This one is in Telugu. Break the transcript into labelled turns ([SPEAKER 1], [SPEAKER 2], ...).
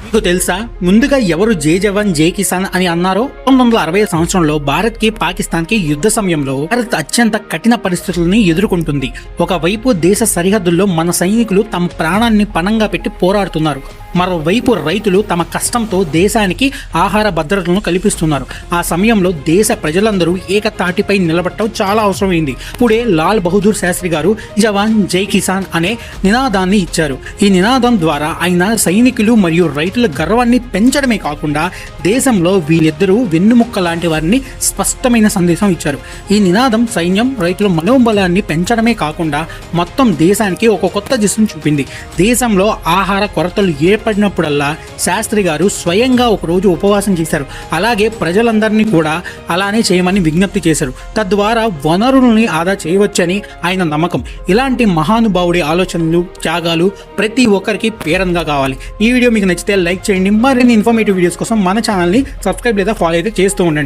[SPEAKER 1] మీకు తెలుసా ముందుగా ఎవరు జై జవాన్ జై కిసాన్ అని అన్నారో? 1960 సంవత్సరంలో భారత్ కి పాకిస్తాన్ కి యుద్ధ సమయంలో భారత్ అత్యంత కఠిన పరిస్థితులను ఎదుర్కొంటుంది. ఒకవైపు దేశ సరిహద్దుల్లో మన సైనికులు తమ ప్రాణాన్ని పణంగా పెట్టి పోరాడుతున్నారు. మరోవైపు రైతులు తమ కష్టంతో దేశానికి ఆహార భద్రతలను కల్పిస్తున్నారు. ఆ సమయంలో దేశ ప్రజలందరూ ఏకతాటిపై నిలబడటం చాలా అవసరమైంది. ఇప్పుడే లాల్ బహదూర్ శాస్త్రి గారు జవాన్ జై కిసాన్ అనే నినాదాన్ని ఇచ్చారు. ఈ నినాదం ద్వారా ఆయన సైనికులు మరియు రైతుల గర్వాన్ని పెంచడమే కాకుండా దేశంలో వీళ్ళిద్దరూ వెన్నుముక్క లాంటి వారిని స్పష్టమైన సందేశం ఇచ్చారు. ఈ నినాదం సైన్యం రైతుల మనోబలాన్ని పెంచడమే కాకుండా మొత్తం దేశానికి ఒక కొత్త దిశను చూపింది. దేశంలో ఆహార కొరతలు ఏర్పడినప్పుడల్లా శాస్త్రి గారు స్వయంగా ఒకరోజు ఉపవాసం చేశారు. అలాగే ప్రజలందరినీ కూడా అలానే చేయమని విజ్ఞప్తి చేశారు. తద్వారా వనరుల్ని ఆదా చేయవచ్చని ఆయన నమ్మకం. ఇలాంటి మహానుభావుడి ఆలోచనలు, త్యాగాలు ప్రతి ఒక్కరికి ప్రేరణగా కావాలి. ఈ వీడియో మీకు నచ్చితే లైక్ చేయండి. మరిన్ని ఇన్ఫర్మేటివ్ వీడియోస్ కోసం మన ఛానల్ని సబ్స్క్రైబ్ లేదా ఫాలో అయితే చేస్తూ ఉండండి.